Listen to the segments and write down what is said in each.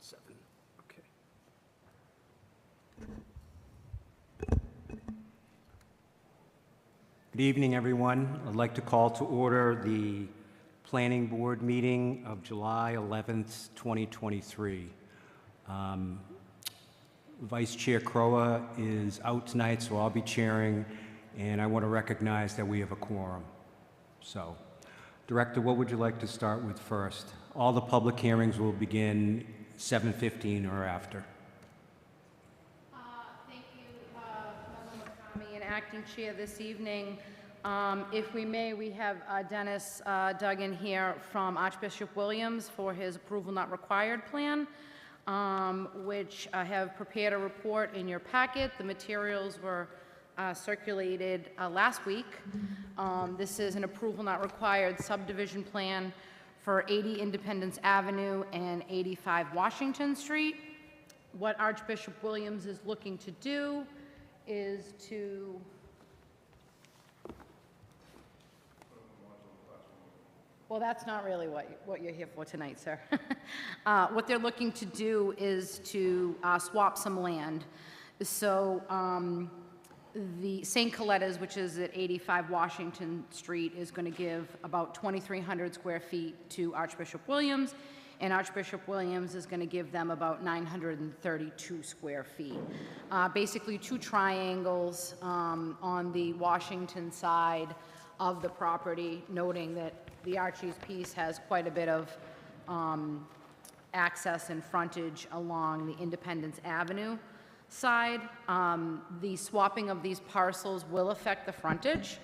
7, okay. Good evening, everyone. I'd like to call to order the Planning Board meeting of July 11th, 2023. Vice Chair Crowe is out tonight, so I'll be chairing, and I want to recognize that we have a quorum. So, Director, what would you like to start with first? All the public hearings will begin 7:15 or after. Thank you, Member McCamey, and Acting Chair this evening. If we may, we have Dennis Duggan here from Archbishop Williams for his approval not required plan, which I have prepared a report in your packet. The materials were circulated last week. This is an approval not required subdivision plan for 80 Independence Avenue and 85 Washington Street. What Archbishop Williams is looking to do is to well, that's not really what you're here for tonight, sir. What they're looking to do is to swap some land. So the St. Coletta's, which is at 85 Washington Street, is going to give about 2,300 square feet to Archbishop Williams, and Archbishop Williams is going to give them about 932 square feet. Basically, two triangles on the Washington side of the property, noting that the Archie's piece has quite a bit of access and frontage along the Independence Avenue side. The swapping of these parcels will affect the frontage,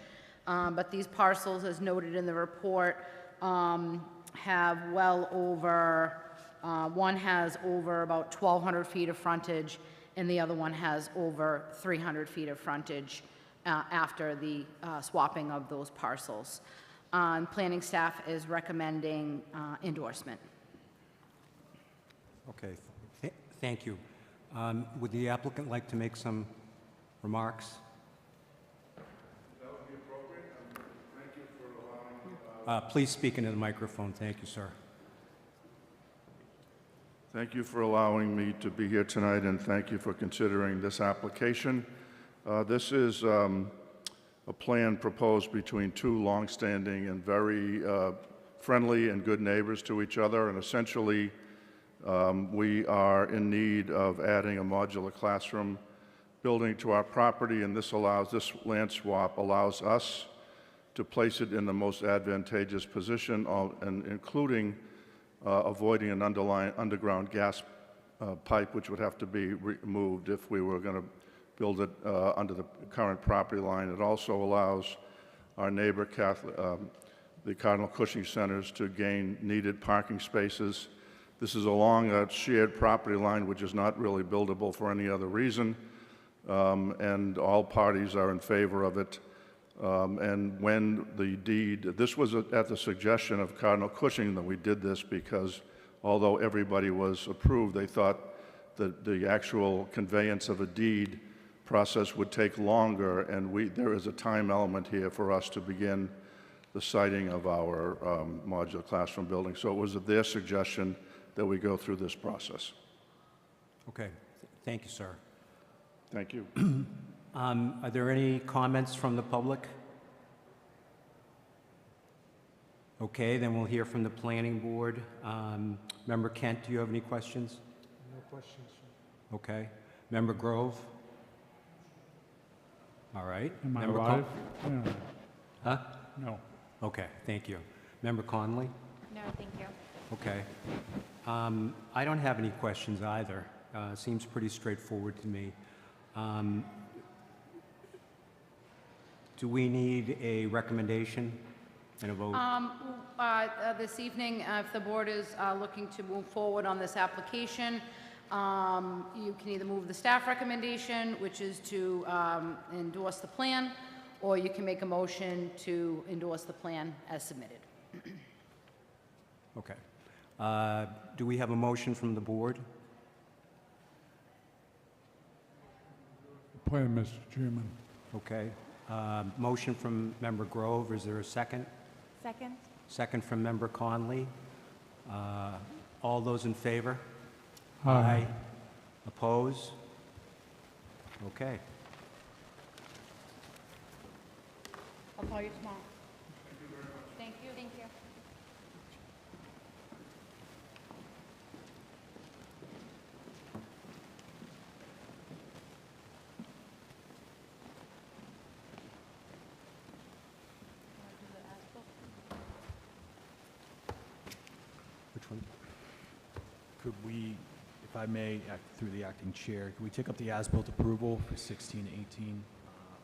but these parcels, as noted in the report, have well over, one has over about 1,200 feet of frontage, and the other one has over 300 feet of frontage after the swapping of those parcels. Planning staff is recommending endorsement. Okay, thank you. Would the applicant like to make some remarks? That would be appropriate. Thank you for allowing. Please speak into the microphone. Thank you, sir. Thank you for allowing me to be here tonight, and thank you for considering this application. This is a plan proposed between two longstanding and very friendly and good neighbors to each other, and essentially we are in need of adding a modular classroom building to our property, and this land swap allows us to place it in the most advantageous position, and including avoiding an underground gas pipe, which would have to be removed if we were going to build it under the current property line. It also allows our neighbor, the Cardinal Cushing Centers, to gain needed parking spaces. This is along a shared property line, which is not really buildable for any other reason, and all parties are in favor of it. And when the deed, this was at the suggestion of Cardinal Cushing that we did this, because although everybody was approved, they thought that the actual conveyance of a deed process would take longer, and there is a time element here for us to begin the siting of our modular classroom building. So it was at their suggestion that we go through this process. Okay, thank you, sir. Thank you. Are there any comments from the public? Okay, then we'll hear from the planning board. Member Kent, do you have any questions? No questions. Okay. Member Grove? All right. Am I Member live? Yeah. Huh? No. Okay, thank you. Member Conley? No, thank you. Okay. I don't have any questions either. Seems pretty straightforward to me. Do we need a recommendation and a vote? This evening, if the board is looking to move forward on this application, you can either move the staff recommendation, which is to endorse the plan, or you can make a motion to endorse the plan as submitted. Okay. Do we have a motion from the board? Plan, Mr. Chairman. Okay. Motion from Member Grove. Is there a second? Second? Second from Member Conley. All those in favor? Aye. Oppose? Okay. I'll call you tomorrow. Thank you. Thank you. Which one? Could we, if I may, act through the acting chair, could we take up the as-built approval for 16 to 18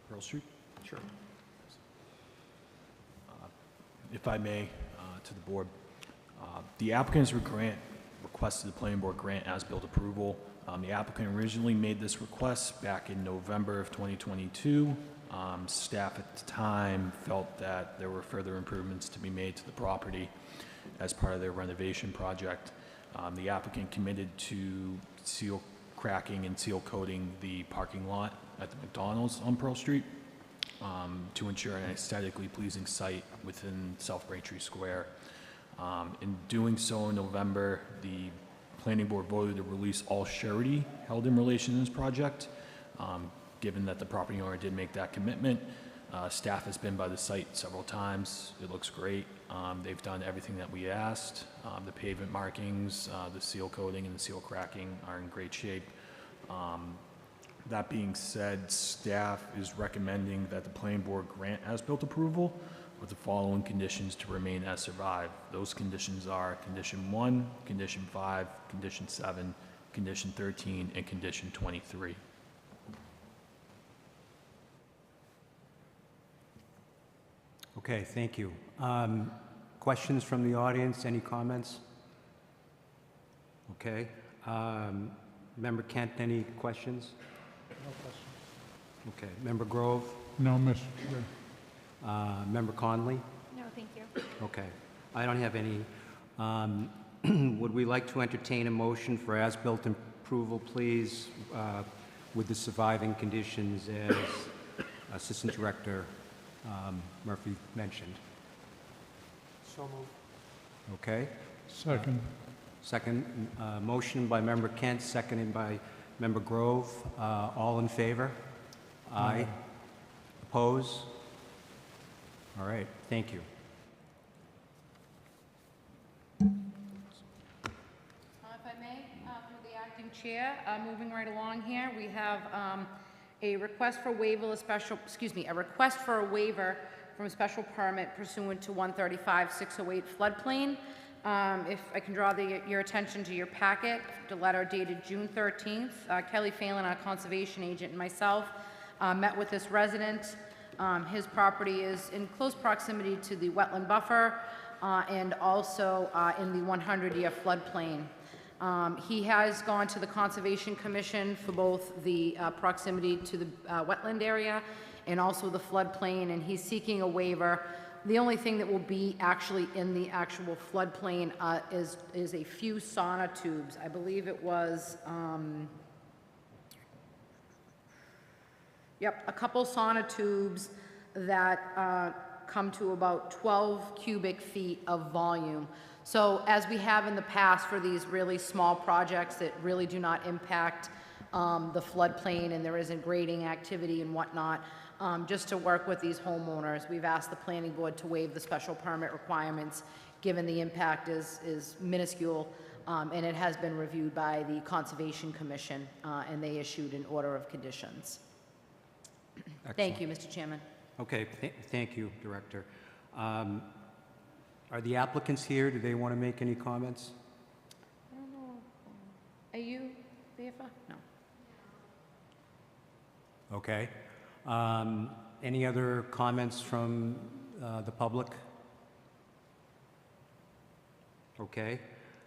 Pearl Street? Sure. If I may, to the board, the applicants requested the planning board grant as-built approval. The applicant originally made this request back in November of 2022. Staff at the time felt that there were further improvements to be made to the property as part of their renovation project. The applicant committed to seal cracking and seal coating the parking lot at the McDonald's on Pearl Street to ensure an aesthetically pleasing site within South Braintree Square. In doing so in November, the planning board voted to release all surety held in relation to this project. Given that the property owner did make that commitment, staff has been by the site several times. It looks great. They've done everything that we asked. The pavement markings, the seal coating and the seal cracking are in great shape. That being said, staff is recommending that the planning board grant as-built approval with the following conditions to remain as survived. Those conditions are condition 1, condition 5, condition 7, condition 13, and condition 23. Okay, thank you. Questions from the audience? Any comments? Okay. Member Kent, any questions? No questions. Okay. Member Grove? No, Mr. Chair. Member Conley? No, thank you. Okay. I don't have any. Would we like to entertain a motion for as-built approval, please, with the surviving conditions as Assistant Director Murphy mentioned? So moved. Okay. Second. Second, motion by Member Kent, seconded by Member Grove. All in favor? Aye. Oppose? All right, thank you. If I may, through the acting chair, moving right along here, we have a request for a request for a waiver from a special permit pursuant to 135-608 floodplain. If I can draw your attention to your packet, the letter dated June 13th. Kelly Phelan, our conservation agent, and myself met with this resident. His property is in close proximity to the wetland buffer and also in the 100-year floodplain. He has gone to the Conservation Commission for both the proximity to the wetland area and also the floodplain, and he's seeking a waiver. The only thing that will be actually in the actual floodplain is a few sonotubes. I believe it was, a couple sonotubes that come to about 12 cubic feet of volume. So as we have in the past for these really small projects that really do not impact the floodplain and there isn't grading activity and whatnot, just to work with these homeowners, we've asked the planning board to waive the special permit requirements, given the impact is minuscule, and it has been reviewed by the Conservation Commission, and they issued an order of conditions. Thank you, Mr. Chairman. Okay, thank you, Director. Are the applicants here? Do they want to make any comments? I don't know. Are you, BFA? No. Okay. Any other comments from the public? Okay.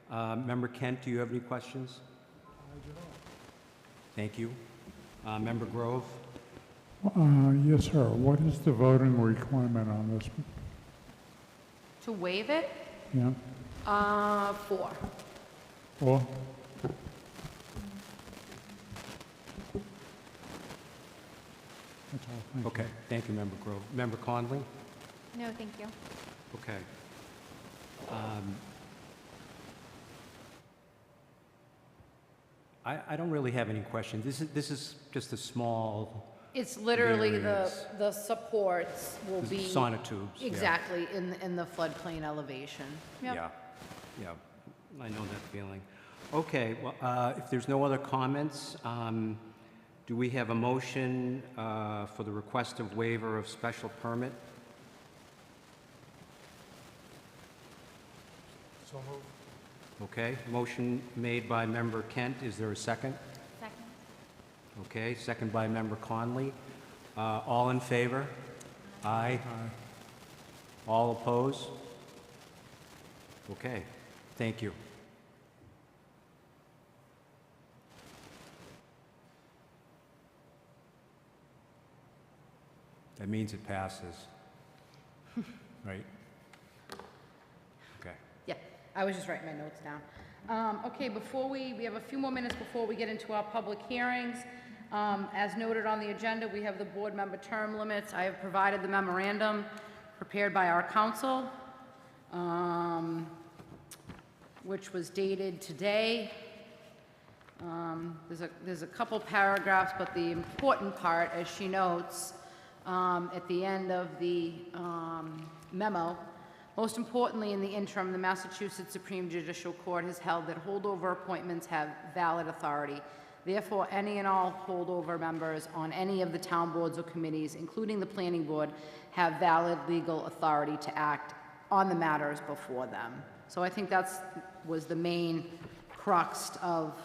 Member Kent, do you have any questions? I do not. Thank you. Member Grove? Yes, sir. What is the voting requirement on this? To waive it? Yeah? 4. Or? That's all. Thank you. Okay, thank you, Member Grove. Member Conley? No, thank you. Okay. I don't really have any questions. This is just a small It's literally Variance. the supports will be. sonotubes. Yeah. Exactly, in the floodplain elevation. Yep. Yeah, yeah, I know that feeling. Okay, well, if there's no other comments, do we have a motion for the request of waiver of special permit? So moved. Okay, motion made by member Kent. Is there a second? Second. Okay, second by member Conley. All in favor? Aye. All opposed? Okay, thank you. That means it passes. Right? Okay. Yeah, I was just writing my notes down. Okay, we have a few more minutes before we get into our public hearings. As noted on the agenda, we have the board member term limits. I have provided the memorandum prepared by our council, which was dated today. There's a couple paragraphs, but the important part, as she notes, at the end of the memo, most importantly, in the interim, the Massachusetts Supreme Judicial Court has held that holdover appointments have valid authority. Therefore, any and all holdover members on any of the town boards or committees, including the planning board, have valid legal authority to act on the matters before them. So I think was the main crux of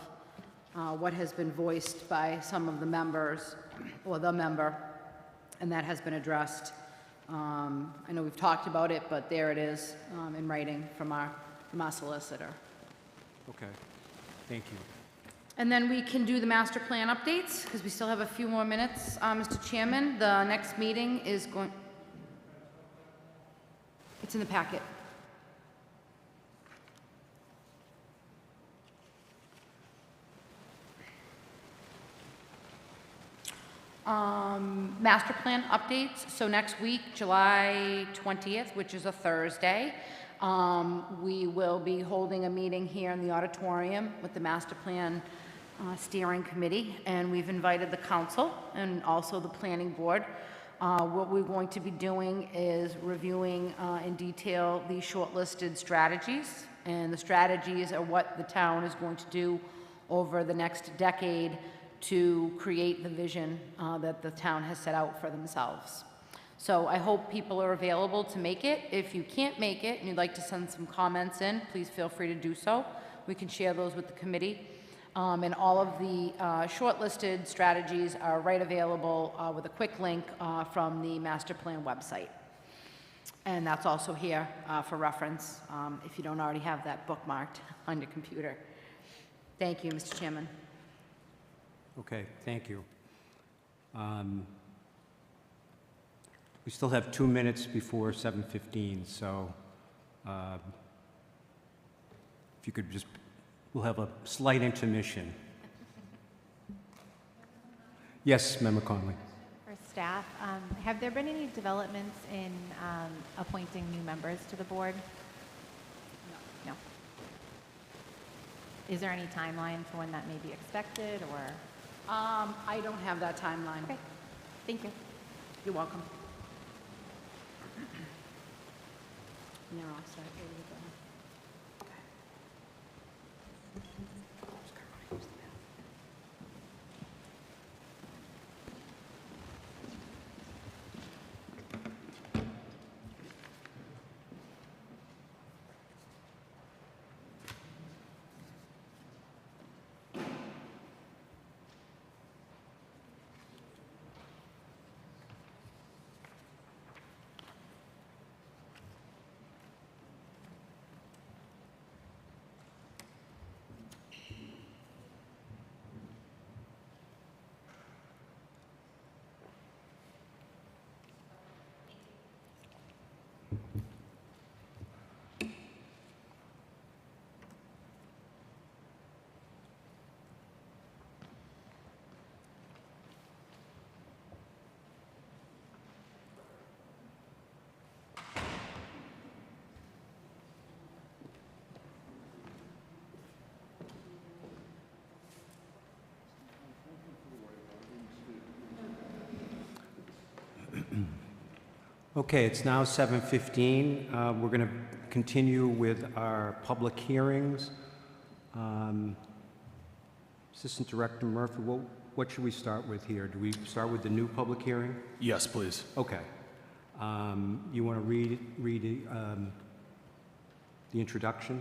what has been voiced by some of the members, or the member, and that has been addressed. I know we've talked about it, but there it is in writing from our solicitor. Okay, thank you. And then we can do the master plan updates, because we still have a few more minutes. Mr. Chairman, the next meeting is it's in the packet. Master plan updates, so next week, July 20th, which is a Thursday, we will be holding a meeting here in the auditorium with the master plan steering committee, and we've invited the council and also the planning board. What we're going to be doing is reviewing in detail the shortlisted strategies, and the strategies are what the town is going to do over the next decade to create the vision that the town has set out for themselves. So I hope people are available to make it. If you can't make it and you'd like to send some comments in, please feel free to do so. We can share those with the committee. And all of the shortlisted strategies are right available with a quick link from the master plan website. And that's also here for reference if you don't already have that bookmarked on your computer. Thank you, Mr. Chairman. Okay, thank you. We still have 2 minutes before 7:15, so if you could just, we'll have a slight intermission. Yes, Member Conley. For staff, have there been any developments in appointing new members to the board? No. Is there any timeline for when that may be expected, or? I don't have that timeline. Okay, thank you. You're welcome. And they're all set. Ready to go. Okay, it's now 7:15. We're going to continue with our public hearings. Assistant Director Murphy, what should we start with here? Do we start with the new public hearing? Yes, please. Okay. You want to read the introduction?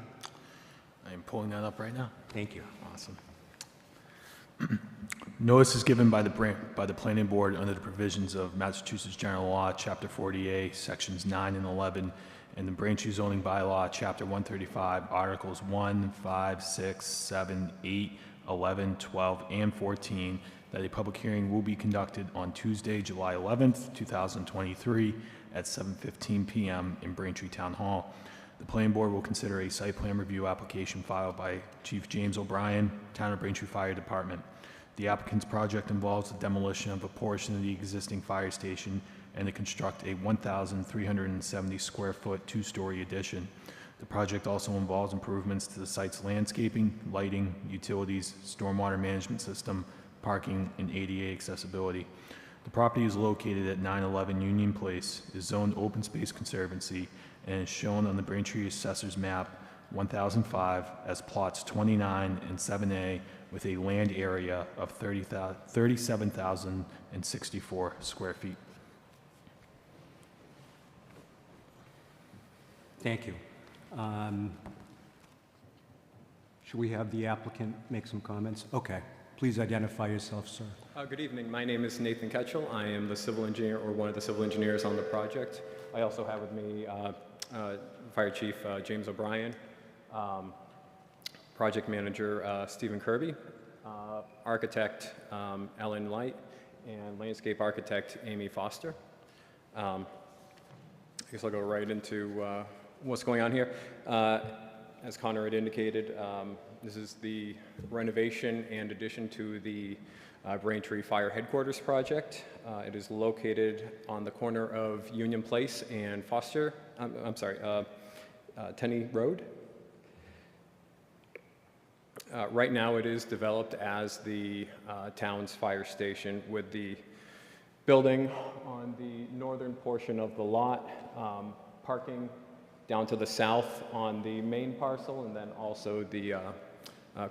I am pulling that up right now. Thank you. Awesome. Notice is given by the Planning Board under the provisions of Massachusetts General Law, Chapter 40A, Sections 9 and 11, and the Braintree Zoning Bylaw, Chapter 135, Articles 1, 5, 6, 7, 8, 11, 12, and 14, that a public hearing will be conducted on Tuesday, July 11th, 2023, at 7:15 p.m. in Braintree Town Hall. The Planning Board will consider a site plan review application filed by Chief James O'Brien, Town of Braintree Fire Department. The applicant's project involves the demolition of a portion of the existing fire station and to construct a 1,370 square foot two-story addition. The project also involves improvements to the site's landscaping, lighting, utilities, stormwater management system, parking, and ADA accessibility. The property is located at 911 Union Place, is zoned open space conservancy, and is shown on the Braintree Assessor's Map 1005 as plots 29 and 7A with a land area of 37,064 square feet. Thank you. Should we have the applicant make some comments? Okay. Please identify yourself, sir. Good evening. My name is Nathan Ketchel. I am the civil engineer, or one of the civil engineers on the project. I also have with me Fire Chief James O'Brien, project manager Stephen Kirby, architect Ellen Light, and landscape architect Amy Foster. I guess I'll go right into what's going on here. As Connor had indicated, this is the renovation and addition to the Braintree Fire Headquarters project. It is located on the corner of Union Place and Tenney Road. Right now it is developed as the town's fire station with the building on the northern portion of the lot, parking down to the south on the main parcel, and then also the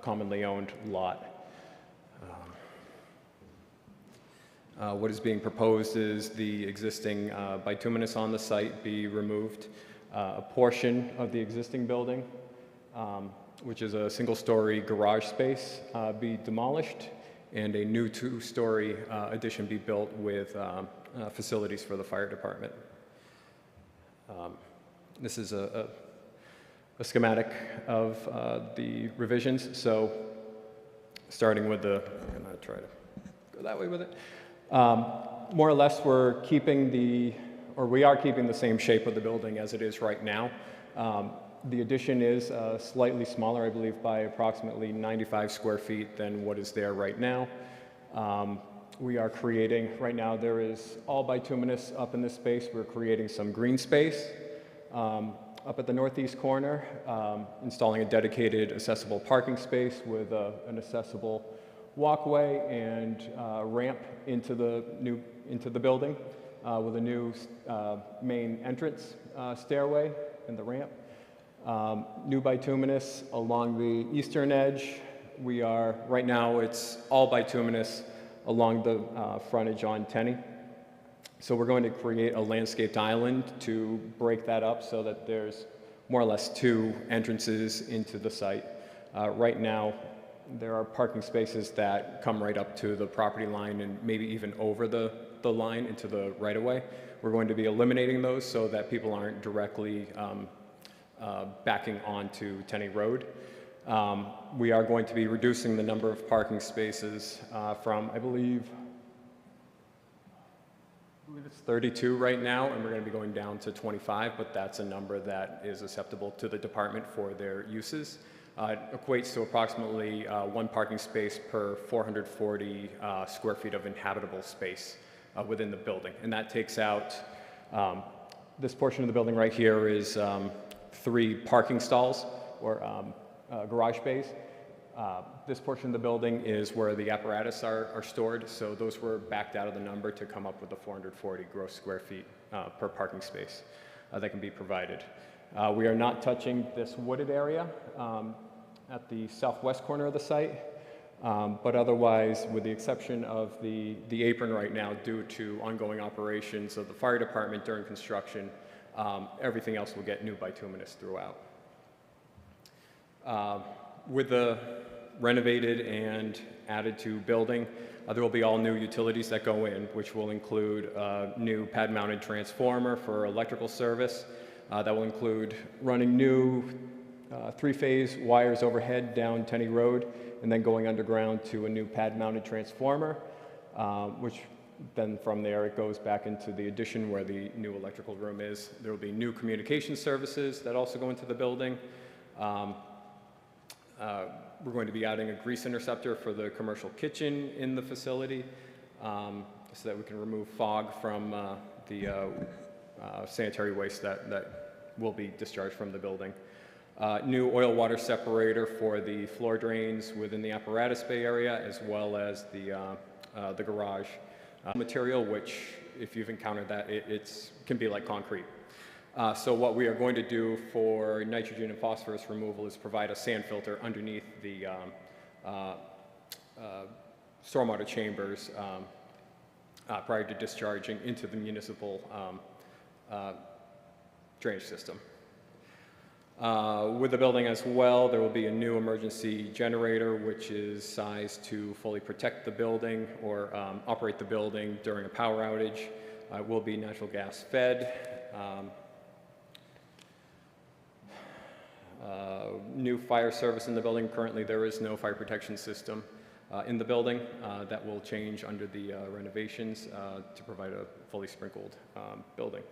commonly owned lot. What is being proposed is the existing bituminous on the site be removed, a portion of the existing building, which is a single-story garage space, be demolished, and a new two-story addition be built with facilities for the fire department. This is a schematic of the revisions. So starting with I'm going to try to go that way with it. More or less, we are keeping the same shape of the building as it is right now. The addition is slightly smaller, I believe, by approximately 95 square feet than what is there right now. We are creating, right now there is all bituminous up in this space. We're creating some green space. Up at the northeast corner, installing a dedicated accessible parking space with an accessible walkway and ramp into the building with a new main entrance stairway and the ramp. New bituminous along the eastern edge. Right now it's all bituminous along the frontage on Tenney. So we're going to create a landscaped island to break that up so that there's more or less two entrances into the site. Right now, there are parking spaces that come right up to the property line and maybe even over the line into the right-of-way. We're going to be eliminating those so that people aren't directly backing onto Tenney Road. We are going to be reducing the number of parking spaces from, I believe it's 32 right now, and we're going to be going down to 25, but that's a number that is acceptable to the department for their uses. It equates to approximately one parking space per 440 square feet of inhabitable space within the building. And that takes out, this portion of the building right here is 3 parking stalls or garage bays. This portion of the building is where the apparatus are stored, so those were backed out of the number to come up with the 440 gross square feet per parking space that can be provided. We are not touching this wooded area at the southwest corner of the site, but otherwise, with the exception of the apron right now due to ongoing operations of the fire department during construction, everything else will get new bituminous throughout. With the renovated and added to building, there will be all new utilities that go in, which will include a new pad-mounted transformer for electrical service. That will include running new three-phase wires overhead down Tenney Road and then going underground to a new pad-mounted transformer, which then from there it goes back into the addition where the new electrical room is. There will be new communication services that also go into the building. We're going to be adding a grease interceptor for the commercial kitchen in the facility so that we can remove fog from the sanitary waste that will be discharged from the building. New oil water separator for the floor drains within the apparatus bay area, as well as the garage material, which if you've encountered that, it can be like concrete. So what we are going to do for nitrogen and phosphorus removal is provide a sand filter underneath the stormwater chambers prior to discharging into the municipal drainage system. With the building as well, there will be a new emergency generator which is sized to fully protect the building or operate the building during a power outage. It will be natural gas fed. New fire service in the building. Currently there is no fire protection system in the building. That will change under the renovations to provide a fully sprinkled building.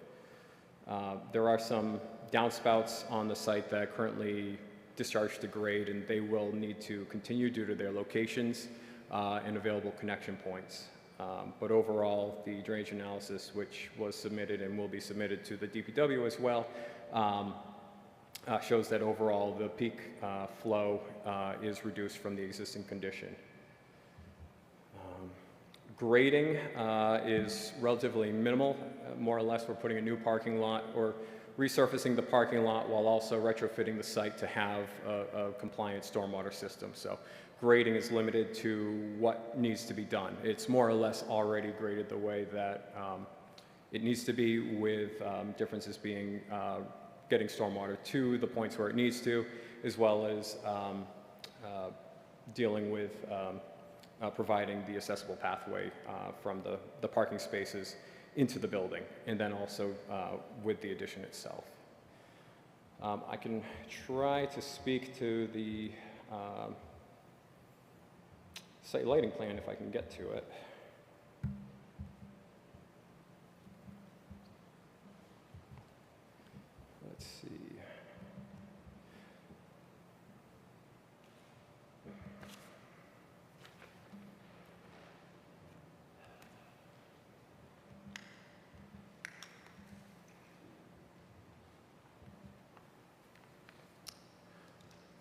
There are some downspouts on the site that currently discharge to grade, and they will need to continue due to their locations and available connection points. But overall, the drainage analysis, which was submitted and will be submitted to the DPW as well, shows that overall the peak flow is reduced from the existing condition. Grading is relatively minimal. More or less, we're putting a new parking lot or resurfacing the parking lot while also retrofitting the site to have a compliant stormwater system. So grading is limited to what needs to be done. It's more or less already graded the way that it needs to be, with differences being getting stormwater to the points where it needs to, as well as dealing with providing the accessible pathway from the parking spaces into the building, and then also with the addition itself. I can try to speak to the site lighting plan if I can get to it. Let's see.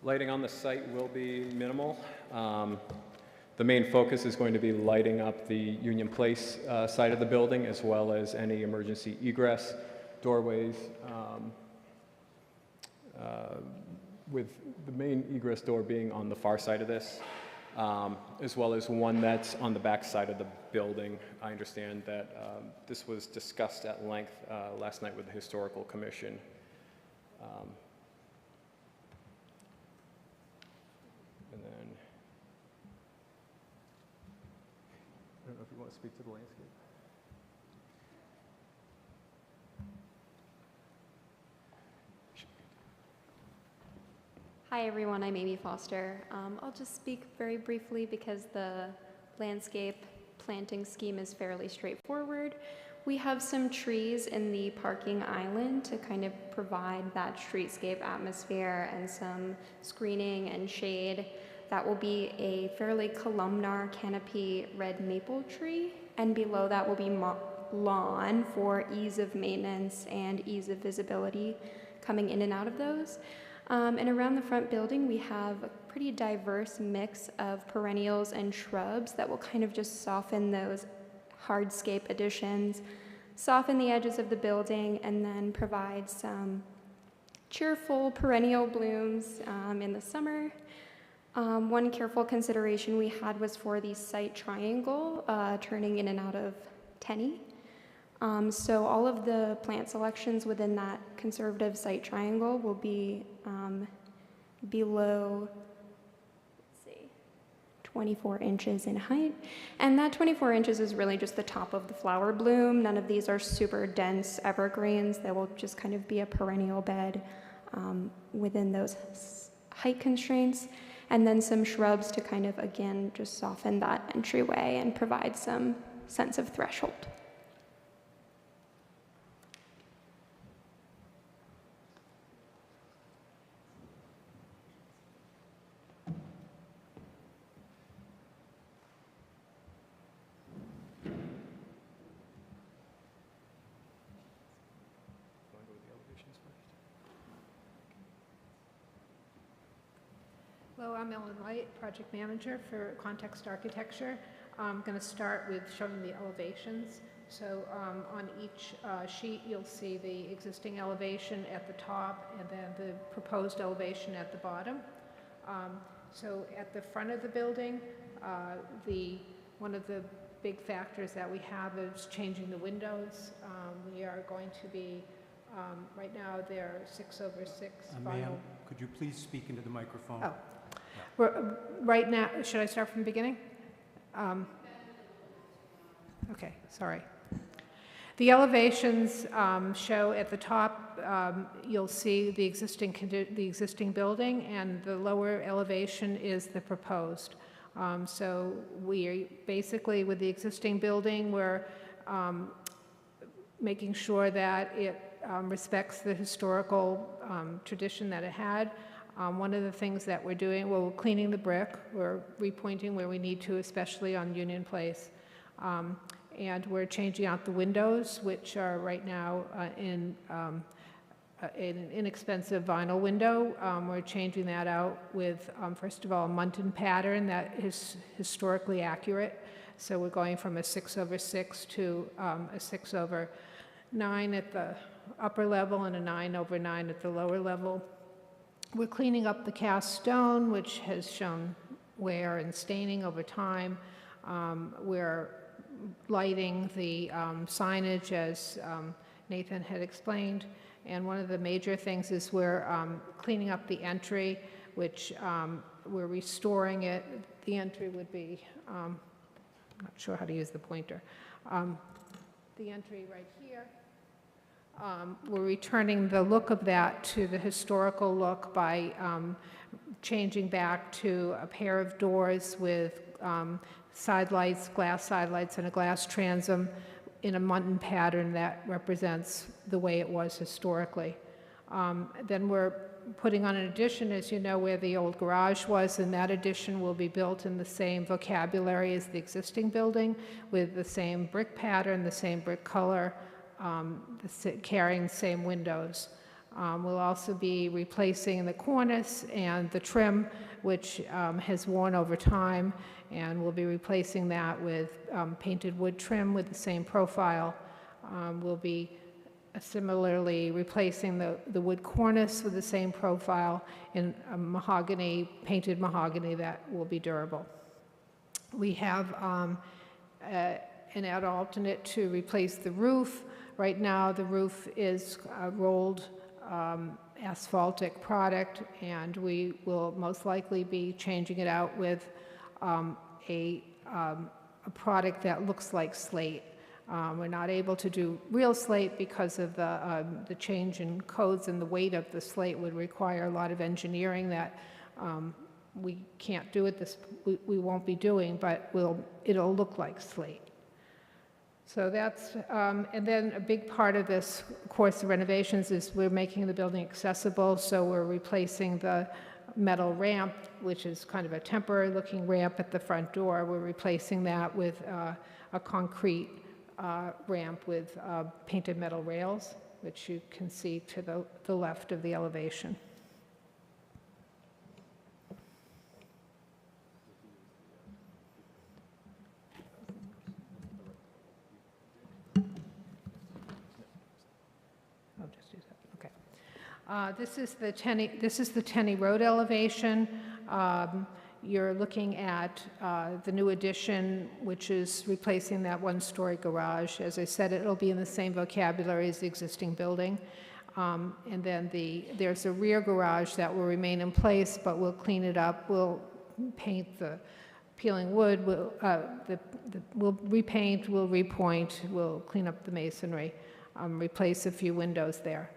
Lighting on the site will be minimal. The main focus is going to be lighting up the Union Place side of the building, as well as any emergency egress doorways, with the main egress door being on the far side of this, as well as one that's on the back side of the building. I understand that this was discussed at length last night with the Historical Commission. And then, I don't know if you want to speak to the landscape. Hi everyone, I'm Amy Foster. I'll just speak very briefly because the landscape planting scheme is fairly straightforward. We have some trees in the parking island to kind of provide that streetscape atmosphere and some screening and shade. That will be a fairly columnar canopy red maple tree, and below that will be lawn for ease of maintenance and ease of visibility coming in and out of those. And around the front building, we have a pretty diverse mix of perennials and shrubs that will kind of just soften those hardscape additions, soften the edges of the building, and then provide some cheerful perennial blooms in the summer. One careful consideration we had was for the site triangle, turning in and out of Tenny. So all of the plant selections within that conservative site triangle will be below, let's see, 24 inches in height. And that 24 inches is really just the top of the flower bloom. None of these are super dense evergreens. They will just kind of be a perennial bed within those height constraints. And then some shrubs to kind of, again, just soften that entryway and provide some sense of threshold. Hello, I'm Ellen White, project manager for Context Architecture. I'm going to start with showing the elevations. So on each sheet, you'll see the existing elevation at the top and then the proposed elevation at the bottom. So at the front of the building, one of the big factors that we have is changing the windows. We are going to be, right now, they're 6/6 Ma'am, vinyl. could you please speak into the microphone? Oh. Right now, should I start from the beginning? Okay, sorry. The elevations show at the top, you'll see the existing building, and the lower elevation is the proposed. So we are basically, with the existing building, we're making sure that it respects the historical tradition that it had. One of the things that we're doing, well, we're cleaning the brick, we're repointing where we need to, especially on Union Place. And we're changing out the windows, which are right now in an inexpensive vinyl window. We're changing that out with, first of all, a muntin pattern that is historically accurate. So we're going from a 6/6 to a 6/9 at the upper level and a 9/9 at the lower level. We're cleaning up the cast stone, which has shown wear and staining over time. We're lighting the signage, as Nathan had explained. And one of the major things is we're cleaning up the entry, which we're restoring it. The entry would be, I'm not sure how to use the pointer. The entry right here. We're returning the look of that to the historical look by changing back to a pair of doors with side lights, glass side lights, and a glass transom in a muntin pattern that represents the way it was historically. Then we're putting on an addition, as you know, where the old garage was, and that addition will be built in the same vocabulary as the existing building, with the same brick pattern, the same brick color, carrying the same windows. We'll also be replacing the cornice and the trim, which has worn over time, and we'll be replacing that with painted wood trim with the same profile. We'll be similarly replacing the wood cornice with the same profile in a mahogany, painted mahogany that will be durable. We have an alternate to replace the roof. Right now, the roof is rolled asphaltic product, and we will most likely be changing it out with a product that looks like slate. We're not able to do real slate because of the change in codes, and the weight of the slate would require a lot of engineering that we can't do we won't be doing, but it'll look like slate. So that's, and then a big part of this course of renovations is we're making the building accessible, so we're replacing the metal ramp, which is kind of a temporary looking ramp at the front door. We're replacing that with a concrete ramp with painted metal rails, which you can see to the left of the elevation. This is the Tenney Road elevation. You're looking at the new addition, which is replacing that one-story garage. As I said, it'll be in the same vocabulary as the existing building. And then there's a rear garage that will remain in place, but we'll clean it up. We'll paint the peeling wood, we'll repaint, we'll repoint, we'll clean up the masonry, replace a few windows there.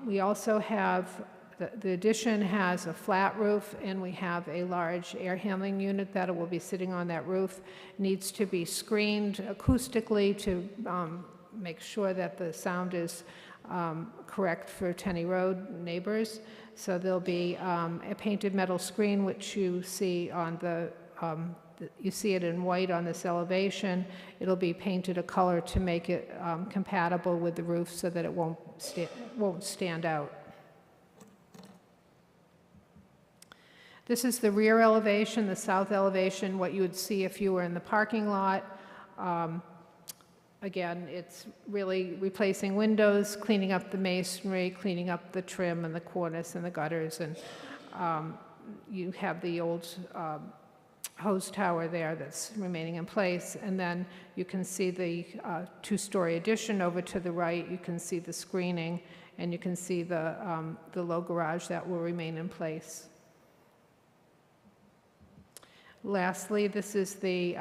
We also have, the addition has a flat roof, and we have a large air handling unit that will be sitting on that roof. Needs to be screened acoustically to make sure that the sound is correct for Tenney Road neighbors. So there'll be a painted metal screen, which you see on you see it in white on this elevation. It'll be painted a color to make it compatible with the roof so that it won't stand out. This is the rear elevation, the south elevation, what you would see if you were in the parking lot. Again, it's really replacing windows, cleaning up the masonry, cleaning up the trim and the cornice and the gutters, and you have the old hose tower there that's remaining in place, and then you can see the two-story addition over to the right. You can see the screening, and you can see the low garage that will remain in place. Lastly, this is the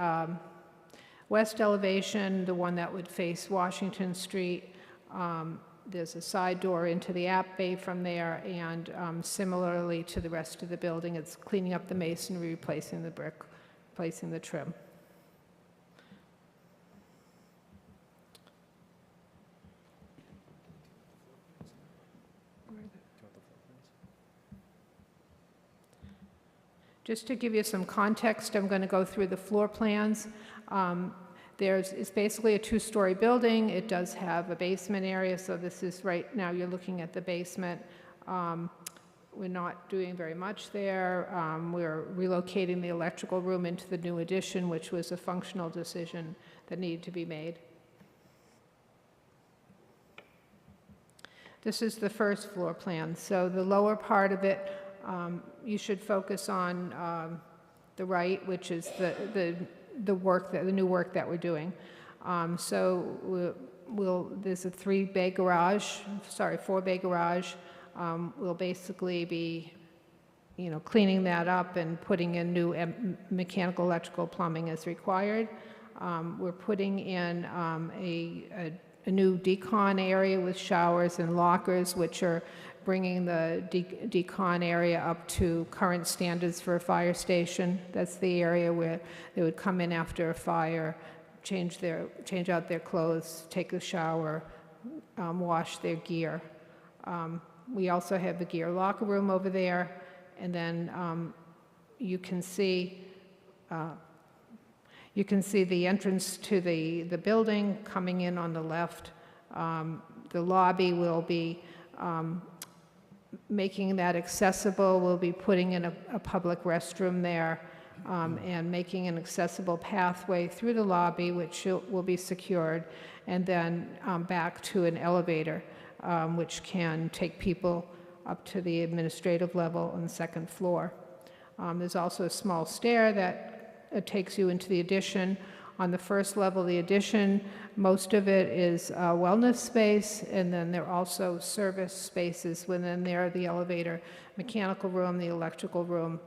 west elevation, the one that would face Washington Street. There's a side door into the app bay from there, and similarly to the rest of the building, it's cleaning up the masonry, replacing the brick, replacing the trim. Just to give you some context, I'm going to go through the floor plans. It's basically a two-story building. It does have a basement area, so this is right now you're looking at the basement. We're not doing very much there. We're relocating the electrical room into the new addition, which was a functional decision that needed to be made. This is the first floor plan. So the lower part of it, you should focus on the right, which is the new work that we're doing. There's a four-bay garage. We'll basically be, cleaning that up and putting in new mechanical, electrical, plumbing as required. We're putting in a new decon area with showers and lockers, which are bringing the decon area up to current standards for a fire station. That's the area where they would come in after a fire, change out their clothes, take a shower, wash their gear. We also have the gear locker room over there, and then you can see the entrance to the building coming in on the left. The lobby will be making that accessible. We'll be putting in a public restroom there and making an accessible pathway through the lobby, which will be secured, and then back to an elevator, which can take people up to the administrative level on the second floor. There's also a small stair that takes you into the addition. On the first level of the addition, most of it is wellness space, and then there are also service spaces within there, the elevator, mechanical room, the electrical room,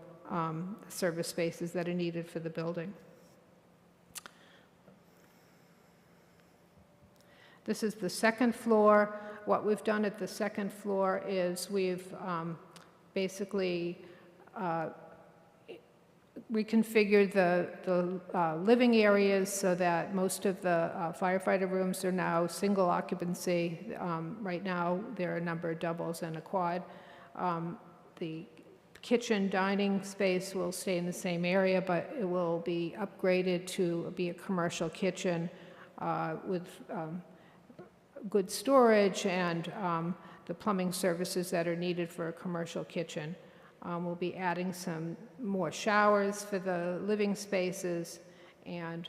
service spaces that are needed for the building. This is the second floor. What we've done at the second floor is we've basically reconfigured the living areas so that most of the firefighter rooms are now single occupancy. Right now, there are a number of doubles and a quad. The kitchen dining space will stay in the same area, but it will be upgraded to be a commercial kitchen with good storage and the plumbing services that are needed for a commercial kitchen. We'll be adding some more showers for the living spaces, and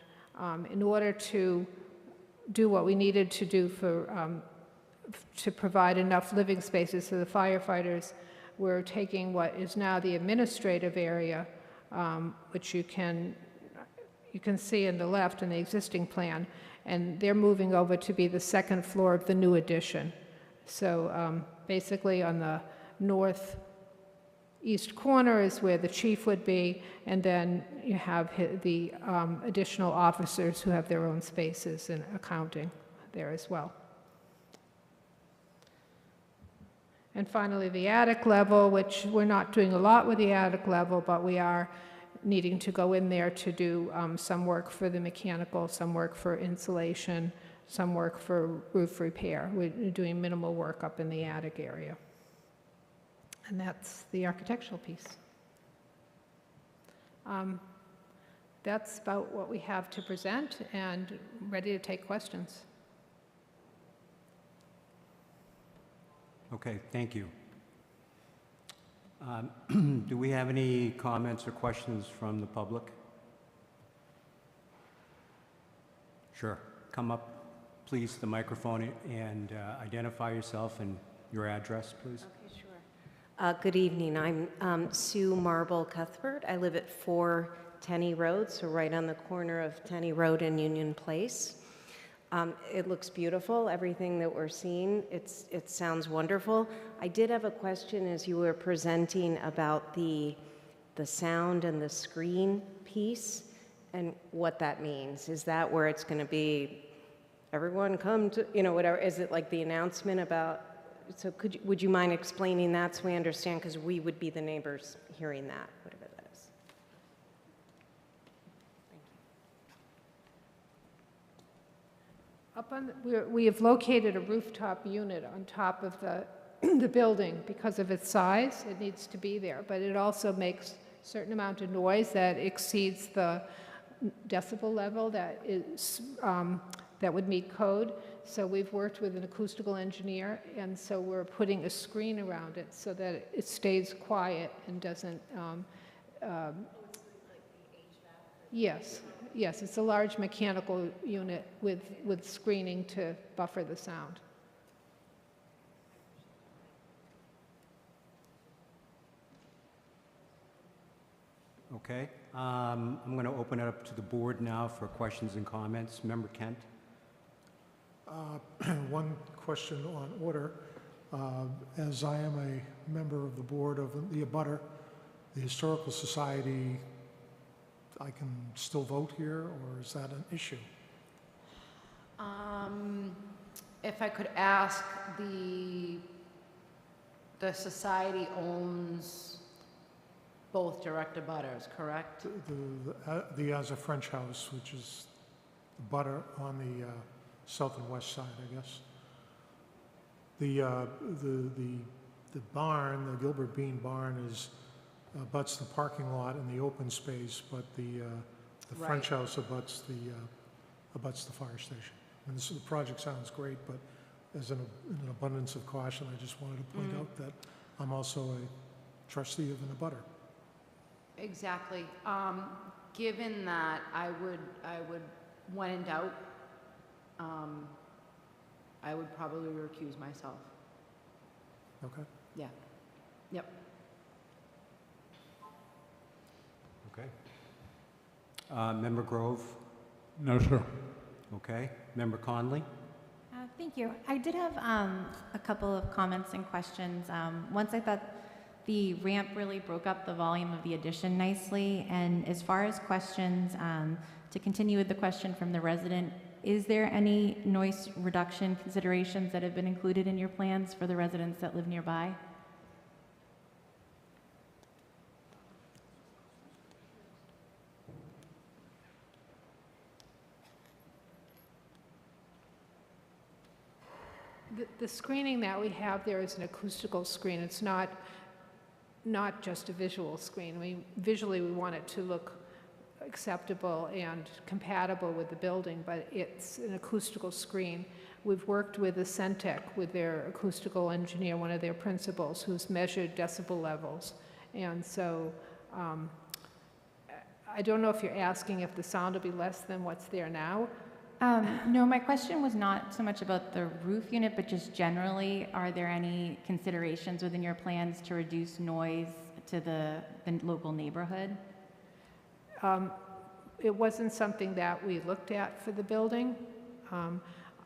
in order to do what we needed to do to provide enough living spaces so the firefighters were taking what is now the administrative area, which you can see in the left in the existing plan, and they're moving over to be the second floor of the new addition. So basically on the northeast corner is where the chief would be, and then you have the additional officers who have their own spaces and accounting there as well. And finally, the attic level, which we're not doing a lot with the attic level, but we are needing to go in there to do some work for the mechanical, some work for insulation, some work for roof repair. We're doing minimal work up in the attic area. And that's the architectural piece. That's about what we have to present, and ready to take questions. Okay, thank you. Do we have any comments or questions from the public? Sure. Come up, please, to the microphone and identify yourself and your address, please. Okay, sure. Good evening. I'm Sue Marble Cuthbert. I live at 4 Tenney Road, so right on the corner of Tenney Road and Union Place. It looks beautiful, everything that we're seeing. It sounds wonderful. I did have a question as you were presenting about the sound and the screen piece and what that means. Is that where it's going to be, everyone come to, whatever? Is it like the announcement about, so would you mind explaining that so we understand? Because we would be the neighbors hearing that, whatever that is. We have located a rooftop unit on top of the building. Because of its size, it needs to be there, but it also makes a certain amount of noise that exceeds the decibel level that is that would meet code. So we've worked with an acoustical engineer, and so we're putting a screen around it so that it stays quiet and doesn't. Yes. Yes, it's a large mechanical unit with screening to buffer the sound. Okay. I'm going to open it up to the board now for questions and comments. Member Kent? One question on order. As I am a member of the board of the abutter, the Historical Society, I can still vote here, or is that an issue? If I could ask, the society owns both direct abutters, correct? The As a French House, which is the butter on the south and west side, I guess. The barn, the Gilbert Bean barn, abuts the parking lot and the open space, but the French House abuts the fire station. And the project sounds great, but as an abundance of caution, I just wanted to point out that I'm also a trustee of an abutter. Exactly. Given that, I would, when in doubt, I would probably recuse myself. Okay. Yeah. Yep. Okay. Member Grove? No, sir. Okay. Member Conley? Thank you. I did have a couple of comments and questions. Once I thought the ramp really broke up the volume of the addition nicely. And as far as questions, to continue with the question from the resident, is there any noise reduction considerations that have been included in your plans for the residents that live nearby? The screening that we have there is an acoustical screen. It's not just a visual screen. I mean, visually we want it to look acceptable and compatible with the building, but it's an acoustical screen. We've worked with the Centec, with their acoustical engineer, one of their principals, who's measured decibel levels. And so I don't know if you're asking if the sound will be less than what's there now. No, my question was not so much about the roof unit, but just generally, are there any considerations within your plans to reduce noise to the local neighborhood? It wasn't something that we looked at for the building.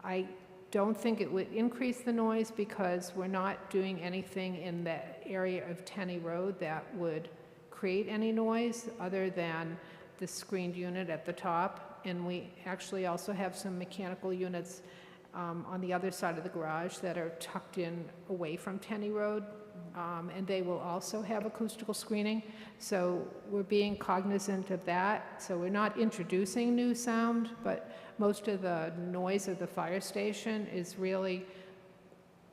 I don't think it would increase the noise because we're not doing anything in the area of Tenney Road that would create any noise other than the screened unit at the top. And we actually also have some mechanical units on the other side of the garage that are tucked in away from Tenney Road, and they will also have acoustical screening. So we're being cognizant of that. So we're not introducing new sound, but most of the noise of the fire station is really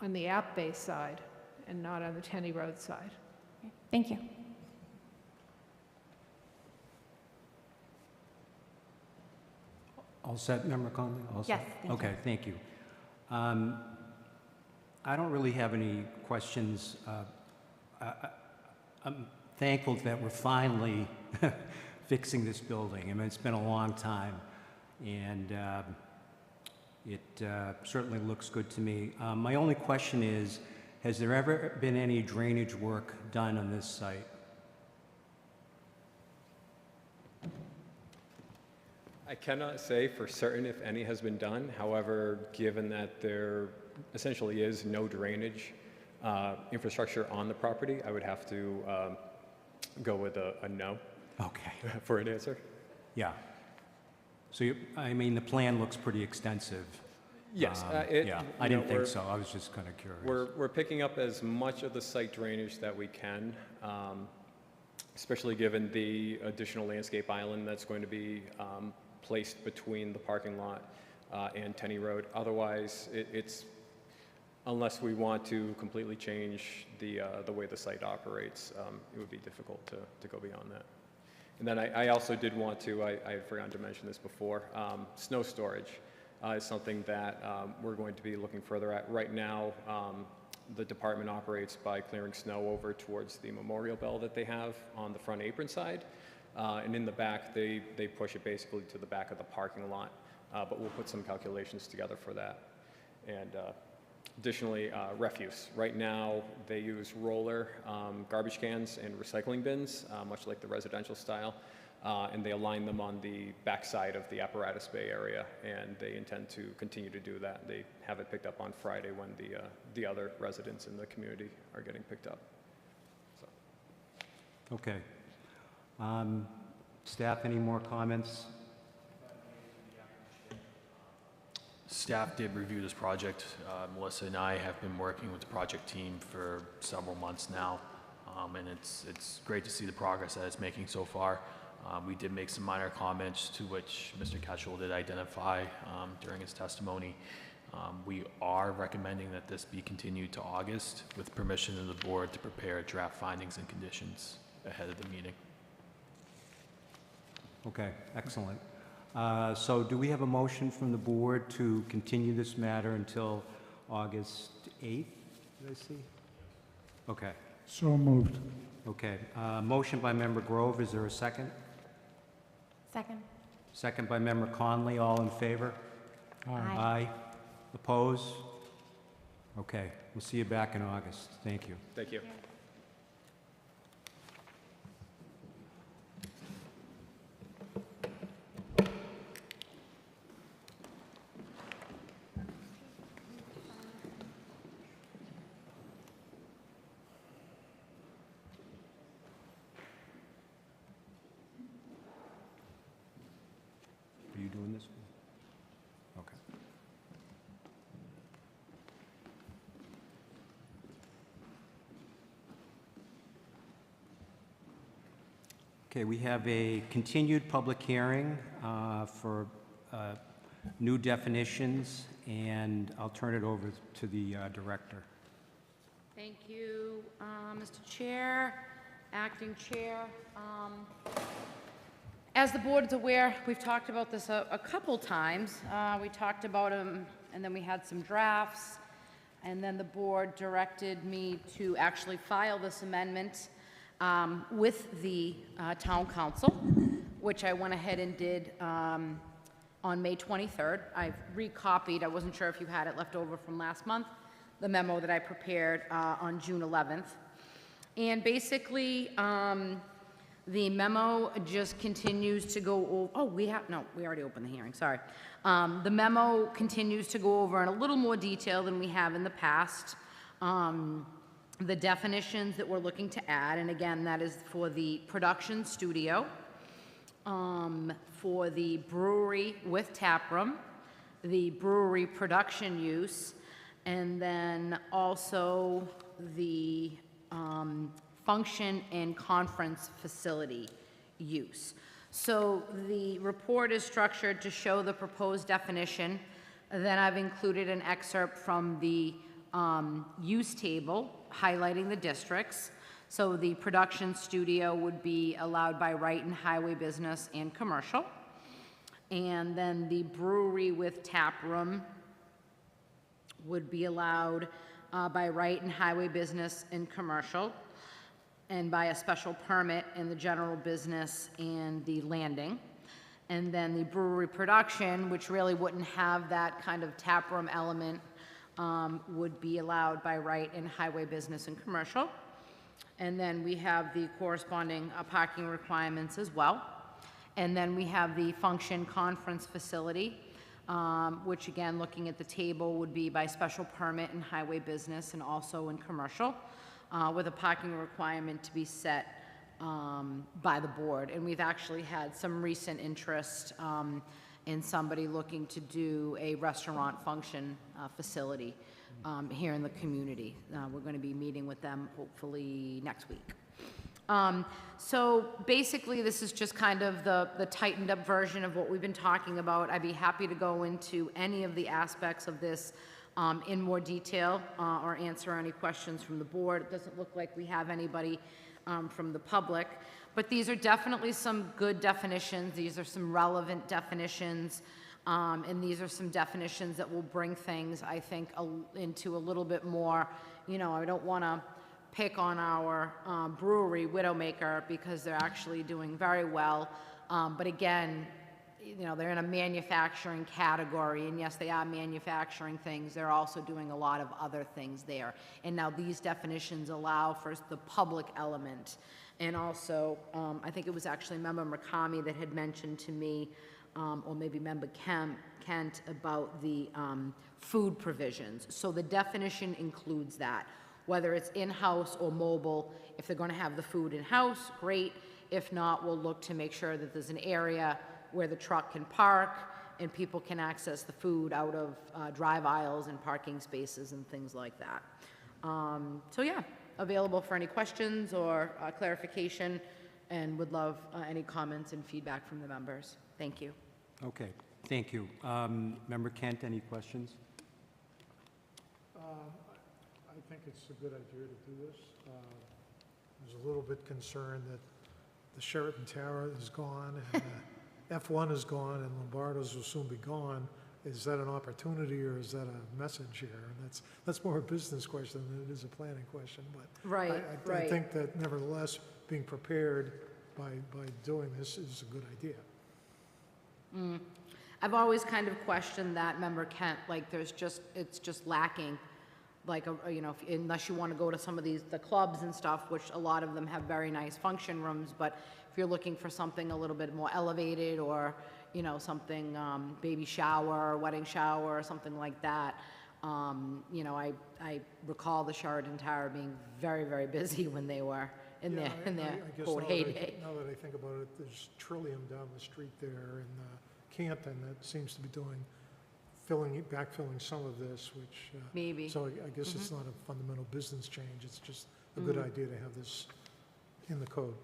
on the App Bay side and not on the Tenney Road side. Thank you. All set, Member Conley? All set? Yes, thank you. Okay, thank you. I don't really have any questions. I'm thankful that we're finally fixing this building. I mean, it's been a long time, and it certainly looks good to me. My only question is, has there ever been any drainage work done on this site? I cannot say for certain if any has been done. However, given that there essentially is no drainage infrastructure on the property, I would have to go with a no Okay. for an answer. Yeah. So, I mean, the plan looks pretty extensive. Yes. Yeah, I didn't think so. I was just kind of curious. We're picking up as much of the site drainage that we can, especially given the additional landscape island that's going to be placed between the parking lot and Tenney Road. Otherwise, it's unless we want to completely change the way the site operates, it would be difficult to go beyond that. And then I also did want to, I had forgotten to mention this before, snow storage is something that we're going to be looking further at. Right now, the department operates by clearing snow over towards the memorial bell that they have on the front apron side. And in the back, they push it basically to the back of the parking lot. But we'll put some calculations together for that. And additionally, refuse. Right now, they use roller garbage cans and recycling bins, much like the residential style. And they align them on the backside of the Apparatus Bay area, and they intend to continue to do that. They have it picked up on Friday when the other residents in the community are getting picked up. So. Okay. Staff, any more comments? Staff did review this project. Melissa and I have been working with the project team for several months now, and it's great to see the progress that it's making so far. We did make some minor comments to which Mr. Ketchel did identify during his testimony. We are recommending that this be continued to August with permission of the board to prepare draft findings and conditions ahead of the meeting. Okay, excellent. So do we have a motion from the board to continue this matter until August 8th, did I see? Okay, So moved. okay. Motion by Member Grove, is there a second? Second. Second by Member Conley, all in favor? Aye. Aye. Oppose? Okay, we'll see you back in August. Thank you. Thank you. Are you doing this one? Okay. Okay, we have a continued public hearing for new definitions, and I'll turn it over to the director. Thank you, Mr. Chair, Acting Chair. As the board is aware, we've talked about this a couple times. We talked about them, and then we had some drafts, and then the board directed me to actually file this amendment with the town council, which I went ahead and did on May 23rd. I've recopied, I wasn't sure if you had it left over from last month, the memo that I prepared on June 11th. And basically, the memo just continues to go over, we already opened the hearing, sorry. The memo continues to go over in a little more detail than we have in the past. The definitions that we're looking to add, and again, that is for the production studio, for the brewery with tap room, the brewery production use, and then also the function and conference facility use. So the report is structured to show the proposed definition. Then I've included an excerpt from the use table highlighting the districts. So the production studio would be allowed by right in highway business and commercial. And then the brewery with tap room would be allowed by right in highway business and commercial, and by a special permit in the general business and the landing. And then the brewery production, which really wouldn't have that kind of tap room element, would be allowed by right in highway business and commercial. And then we have the corresponding parking requirements as well. And then we have the function conference facility, which again, looking at the table, would be by special permit in highway business and also in commercial, with a parking requirement to be set by the board. And we've actually had some recent interest in somebody looking to do a restaurant function facility here in the community. We're going to be meeting with them hopefully next week. So basically, this is just kind of the tightened up version of what we've been talking about. I'd be happy to go into any of the aspects of this in more detail or answer any questions from the board. It doesn't look like we have anybody from the public, but these are definitely some good definitions. These are some relevant definitions, and these are some definitions that will bring things, I think, into a little bit more, I don't want to pick on our brewery, Widowmaker, because they're actually doing very well. But again, they're in a manufacturing category, and yes, they are manufacturing things. They're also doing a lot of other things there. And now these definitions allow for the public element. And also, I think it was actually Member Murakami that had mentioned to me, or maybe Member Kent, about the food provisions. So the definition includes that. Whether it's in-house or mobile, if they're going to have the food in-house, great. If not, we'll look to make sure that there's an area where the truck can park and people can access the food out of drive aisles and parking spaces and things like that. So yeah, available for any questions or clarification, and would love any comments and feedback from the members. Thank you. Okay, thank you. Member Kent, any questions? I think it's a good idea to do this. I was a little bit concerned that the Sheraton Tower is gone and F1 is gone and Lombardo's will soon be gone. Is that an opportunity or is that a message here? And that's more a business question than it is a planning question. But Right, I think that nevertheless, being prepared by doing this is a good idea. I've always kind of questioned that, Member Kent, like it's just lacking. Like, unless you want to go to some of the clubs and stuff, which a lot of them have very nice function rooms, but if you're looking for something a little bit more elevated or, something, baby shower, wedding shower, or something like that, I recall the Sheraton Tower being very, very busy when they were in their quote heyday. Now that I think about it, there's Trillium down the street there in Canton that seems to be backfilling some of this, which... Maybe. So I guess it's not a fundamental business change, it's just a good idea to have this in the code.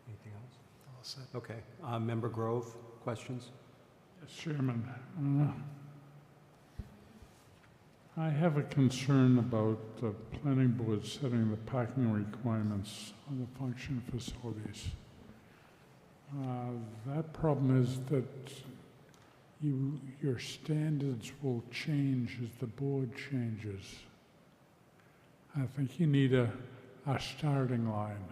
Anything else? All set. Okay. Member Grove, questions? Yes, Chairman. I have a concern about the planning board setting the parking requirements on the function facilities. That problem is that your standards will change as the board changes. I think you need a starting line,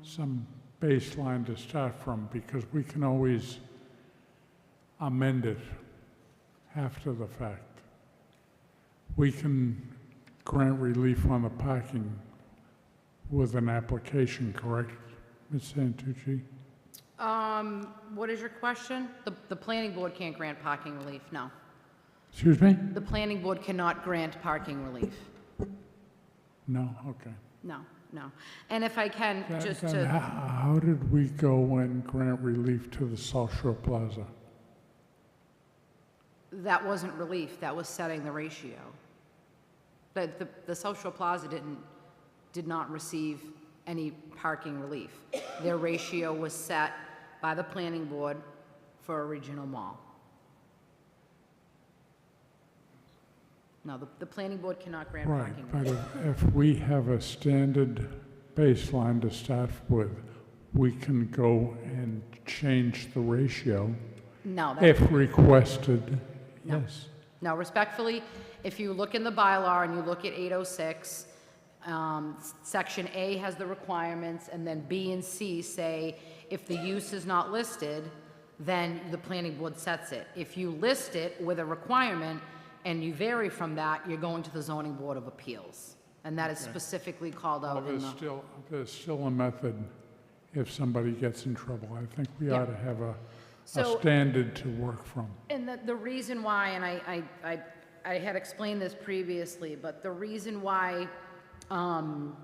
some baseline to start from, because we can always amend it after the fact. We can grant relief on the parking with an application, correct, Ms. Santucci? What is your question? The planning board can't grant parking relief, no. Excuse me? The planning board cannot grant parking relief. No, okay. No, no. And if I can, just Then to, how did we go and grant relief to the South Shore Plaza? that wasn't relief, that was setting the ratio. The South Shore Plaza did not receive any parking relief. Their ratio was set by the planning board for a regional mall. No, the planning board cannot grant Right, parking but relief. if we have a standard baseline to start with, we can go and change the ratio No, if requested, yes. no, respectfully, if you look in the bylaw and you look at 806, Section A has the requirements, and then B and C say if the use is not listed, then the planning board sets it. If you list it with a requirement and you vary from that, you're going to the zoning board of appeals. And that is specifically called Well, out in the... there's still a method if somebody gets in trouble. I think we Yeah. ought to have a So- standard to work from. And the reason why, and I had explained this previously, but the reason why I'm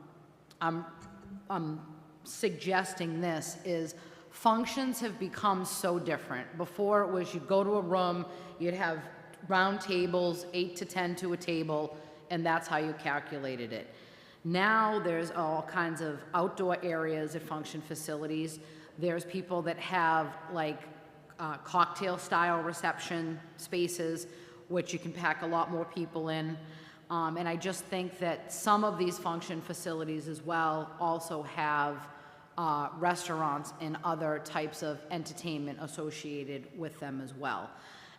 suggesting this is functions have become so different. Before it was you'd go to a room, you'd have round tables, 8 to 10 to a table, and that's how you calculated it. Now there's all kinds of outdoor areas at function facilities. There's people that have like cocktail-style reception spaces, which you can pack a lot more people in. And I just think that some of these function facilities as well also have restaurants and other types of entertainment associated with them as well.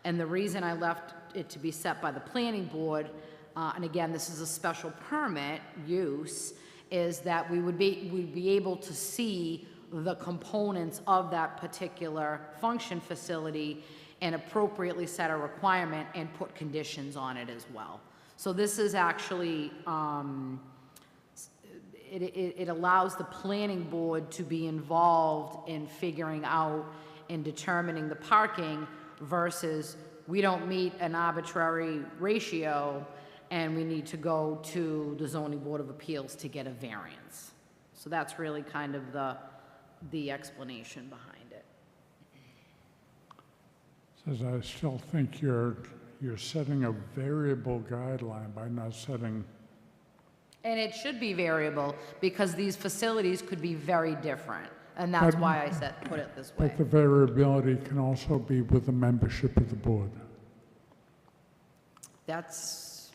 And the reason I left it to be set by the planning board, and again, this is a special permit use, is that we'd be able to see the components of that particular function facility and appropriately set a requirement and put conditions on it as well. So this is actually, it allows the planning board to be involved in figuring out and determining the parking versus we don't meet an arbitrary ratio and we need to go to the zoning board of appeals to get a variance. So that's really kind of the explanation behind it. Says I still think you're setting a variable guideline by not setting. And it should be variable because these facilities could be very different. And that's why I put it this way. But the variability can also be with the membership of the board. That's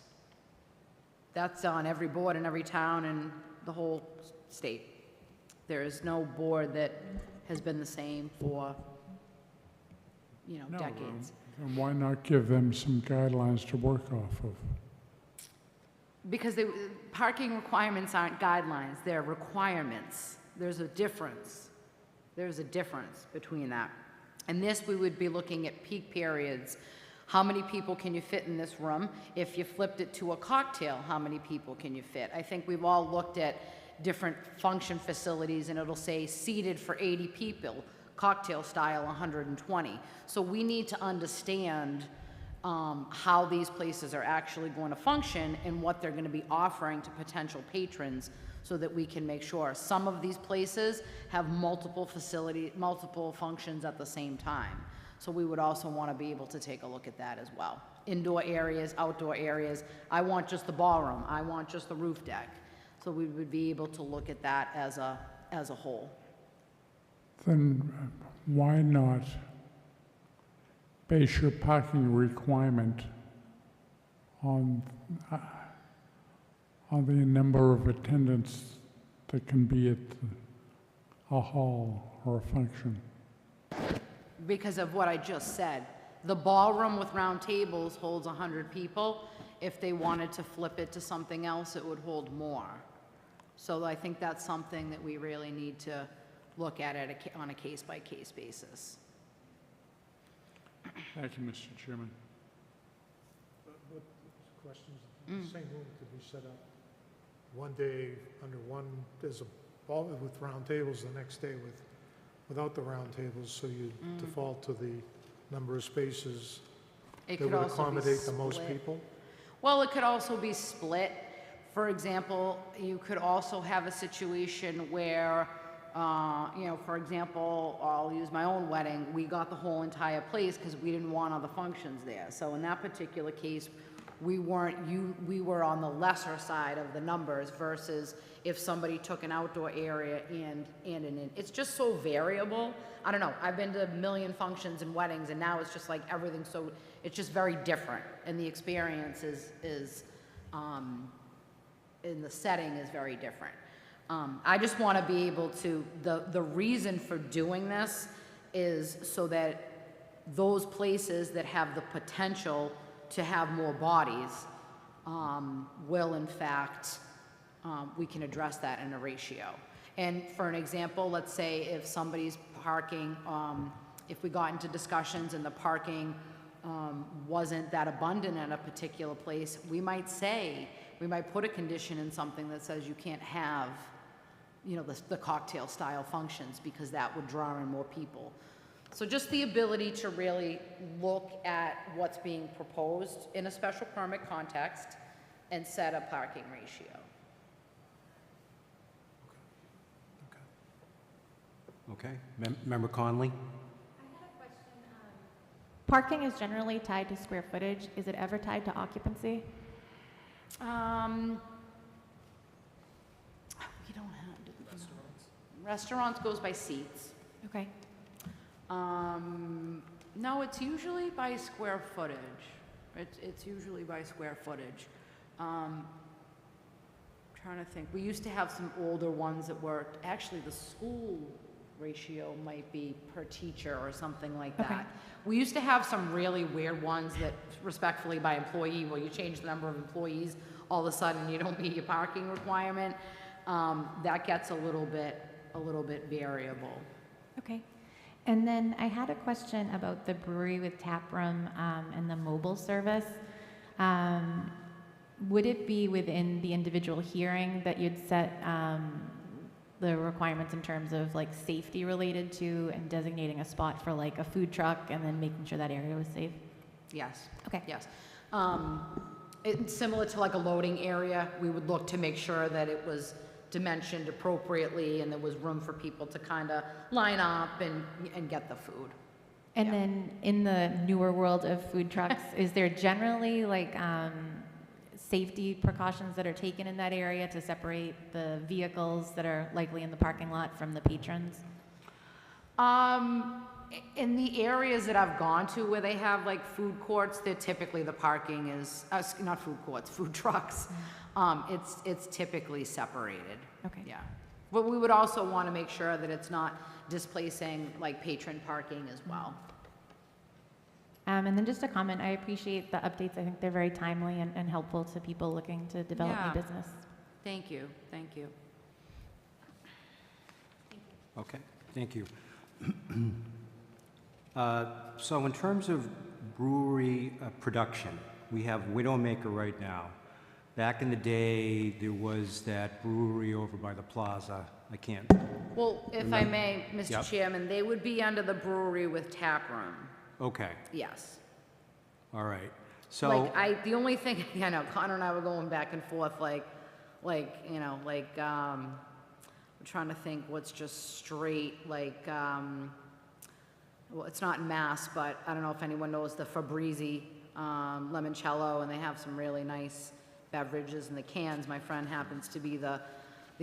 on every board in every town in the whole state. There is no board that has been the same for, No, decades. then why not give them some guidelines to work off of? Because parking requirements aren't guidelines, they're requirements. There's a difference. There's a difference between that. And this, we would be looking at peak periods. How many people can you fit in this room? If you flipped it to a cocktail, how many people can you fit? I think we've all looked at different function facilities and it'll say seated for 80 people, cocktail style 120. So we need to understand how these places are actually going to function and what they're going to be offering to potential patrons so that we can make sure. Some of these places have multiple functions at the same time. So we would also want to be able to take a look at that as well. Indoor areas, outdoor areas. I want just the ballroom. I want just the roof deck. So we would be able to look at that as a whole. Then why not base your parking requirement on, uh, on the number of attendants that can be at a hall or a function? Because of what I just said. The ballroom with round tables holds 100 people. If they wanted to flip it to something else, it would hold more. So I think that's something that we really need to look at on a case-by-case basis. Thank you, Mr. Chairman. What questions, the same room could be set up one day under one, there's a ball with round tables, the next day without the round tables, so you default to the number of spaces It that could would also be accommodate the most split. people? Well, it could also be split. For example, you could also have a situation where, for example, I'll use my own wedding. We got the whole entire place because we didn't want other functions there. So in that particular case, we were on the lesser side of the numbers versus if somebody took an outdoor area and it's just so variable. I don't know. I've been to a million functions and weddings, and now it's just like everything. So it's just very different, and the experience is in the setting is very different. I just want to be able to, the reason for doing this is so that those places that have the potential to have more bodies will in fact, we can address that in a ratio. And for an example, let's say if somebody's parking, if we got into discussions and the parking wasn't that abundant at a particular place, we might put a condition in something that says you can't have, the cocktail style functions because that would draw in more people. So just the ability to really look at what's being proposed in a special permit context and set a parking ratio. Okay. Member Conley? Parking is generally tied to square footage. Is it ever tied to occupancy? We don't have, restaurants goes by seats. Okay. No, it's usually by square footage. It's usually by square footage. Trying to think. We used to have some older ones that were, actually the school ratio might be per teacher or something like that. Okay. We used to have some really weird ones that respectfully by employee, where you change the number of employees, all of a sudden you don't meet your parking requirement. That gets a little bit variable. Okay. And then I had a question about the brewery with tap room and the mobile service. Would it be within the individual hearing that you'd set the requirements in terms of like safety related to and designating a spot for like a food truck and then making sure that area was safe? Yes. Okay. Yes. It's similar to like a loading area. We would look to make sure that it was dimensioned appropriately and there was room for people to kind of line up and get the food. And then in the newer world of food trucks, is there generally like safety precautions that are taken in that area to separate the vehicles that are likely in the parking lot from the patrons? In the areas that I've gone to where they have like food courts, they're typically the parking is, not food courts, food trucks. It's typically separated. Okay. Yeah. But we would also want to make sure that it's not displacing like patron parking as well. And then just a comment, I appreciate the updates. I think they're very timely and helpful to people looking to develop Yeah. new business. Thank you. Thank you. Okay, thank you. So in terms of brewery production, we have Widowmaker right now. Back in the day, there was that brewery over by the plaza. I can't. Well, if I may, Mr. Yep. Chairman, they would be under the brewery with tap room. Okay, Yes. all right. So, The only thing, I know, Connor and I were going back and forth, I'm trying to think what's just straight, well, it's not in Mass, but I don't know if anyone knows the Fabrizi limoncello, and they have some really nice beverages in the cans. My friend happens to be the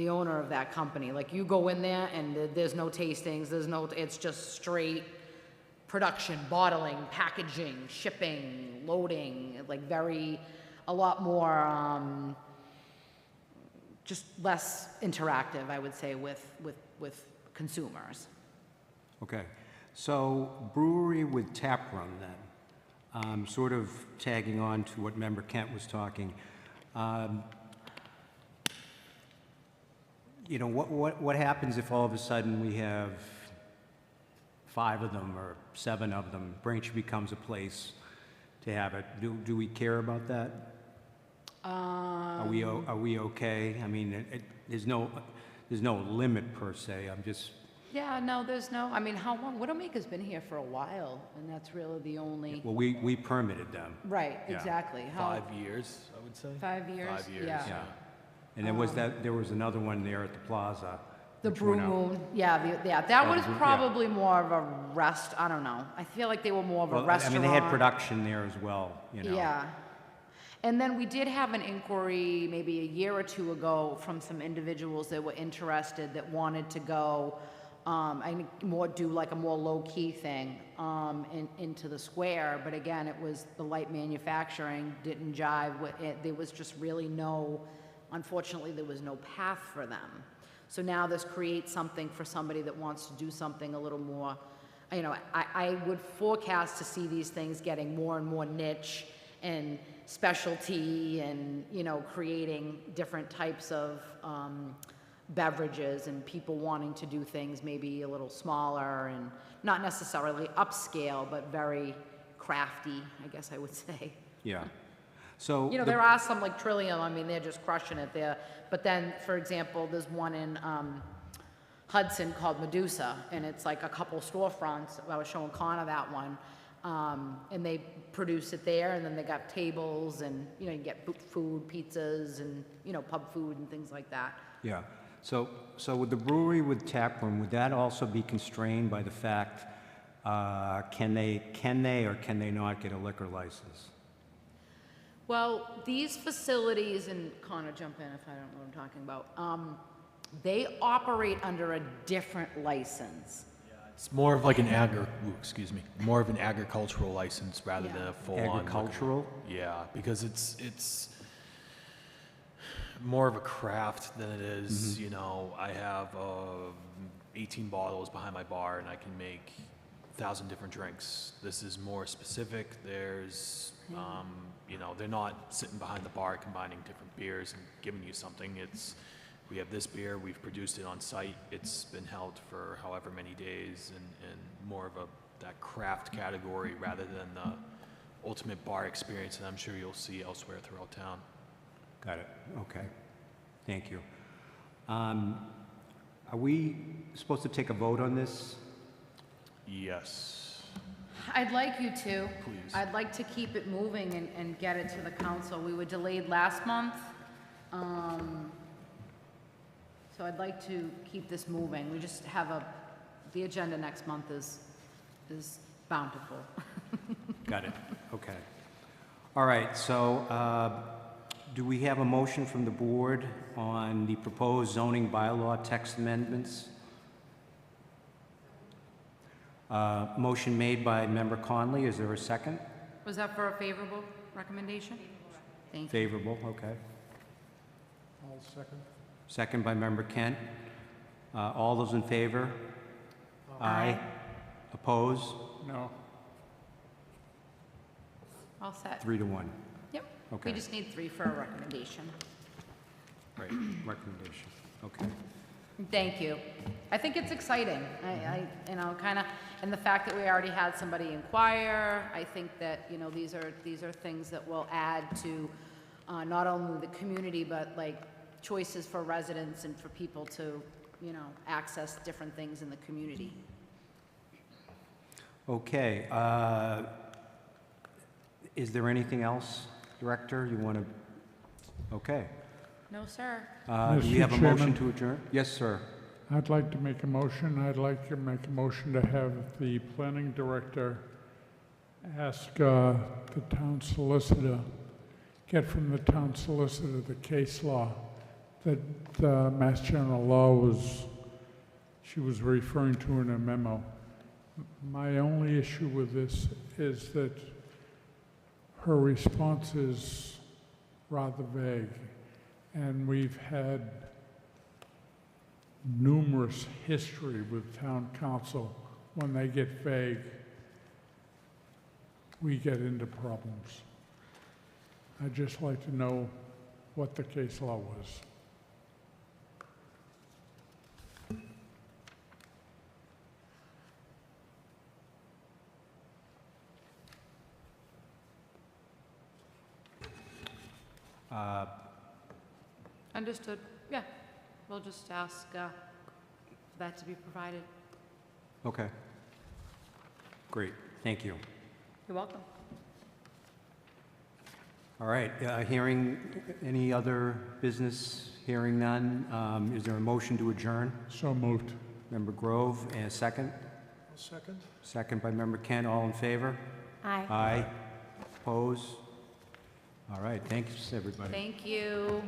owner of that company. Like, you go in there and there's no tastings, it's just straight production, bottling, packaging, shipping, loading, like very a lot more, just less interactive, I would say, with consumers. Okay, so brewery with tap room then, sort of tagging on to what Member Kent was talking. You know, what happens if all of a sudden we have 5 of them or 7 of them? Braintree becomes a place to have it. Do we care about that? Are we okay? I mean, there's no limit per se. I'm just. Yeah, no, there's no, I mean, how long, Widowmaker's been here for a while, and that's really the only, Well, we permitted them. right, Yeah. exactly. How- 5 years, I would say. 5 years? 5 years, Yeah. Yeah. And there was another one there at the plaza. The which Brew went out. Moon, yeah, that was yeah. probably more of a rest, I don't know. I feel like they were more of a Well, I restaurant. mean, they had production there as well, you know. Yeah. And then we did have an inquiry maybe a year or 2 ago from some individuals that were interested, that wanted to go, I think do like a more low-key thing, into the square. But again, it was the light manufacturing didn't jive with it. There was just really unfortunately, there was no path for them. So now this creates something for somebody that wants to do something a little more, you know, I would forecast to see these things getting more and more niche and specialty, and, you know, creating different types of beverages, and people wanting to do things maybe a little smaller and not necessarily upscale, but very crafty, I guess I would say. Yeah. So. You know, there are some like Trillium, I mean, they're just crushing it there. But then, for example, there's one in Hudson called Medusa, and it's like a couple storefronts. I was showing Connor that one. And they produce it there, and then they got tables, and, you know, you get food, pizzas, and, you know, pub food and things like that. Yeah. So with the brewery with tap room, would that also be constrained by the fact, can they or can they not get a liquor license? Well, these facilities, and Connor, jump in if I don't know what I'm talking about, they operate under a different license. It's more of like more of an agricultural license rather than a full-on. Agricultural? Yeah, because it's more of a craft than it is, you know, I have 18 bottles behind my bar and I can make 1,000 different drinks. This is more specific. There's, you know, they're not sitting behind the bar combining different beers and giving you something. We have this beer, we've produced it on site, it's been held for however many days, and more of that craft category rather than the ultimate bar experience that I'm sure you'll see elsewhere throughout town. Got it. Okay. Thank you. Are we supposed to take a vote on this? Yes. I'd like you to. Please. I'd like to keep it moving and get it to the council. We were delayed last month. So I'd like to keep this moving. We just have the agenda next month is bountiful. Got it. Okay. All right. So do we have a motion from the board on the proposed zoning bylaw text amendments? Motion made by Member Conley. Is there a second? Was that for a favorable recommendation? Thank you. Favorable. Okay. I'll second. Second by Member Kent. All those in favor? Aye. Oppose? No. All set. 3 to 1. Yep. Okay. We just need 3 for a recommendation. Right. Recommendation. Okay. Thank you. I think it's exciting. I you know, kind of, and the fact that we already had somebody inquire, I think that, you know, these are things that will add to not only the community, but like choices for residents and for people to, you know, access different things in the community. Okay. Is there anything else, Director, you want to? Okay. No, sir. Do we Mr. have a motion Chairman? to adjourn? Yes, sir. I'd like to make a motion. I'd like to make a motion to have the planning director ask the town solicitor, get from the town solicitor the case law that Mass General Law she was referring to in a memo. My only issue with this is that her response is rather vague. And we've had numerous history with town council. When they get vague, we get into problems. I'd just like to know what the case law was. Understood. Yeah, we'll just ask for that to be provided. Okay. Great, thank you. You're welcome. All right, hearing any other business, hearing none, is there a motion to adjourn? So moved. Member Grove, and a second? I'll second. Second by Member Kent, all in favor? Aye. Aye. Oppose? All right, thanks, everybody. Thank you.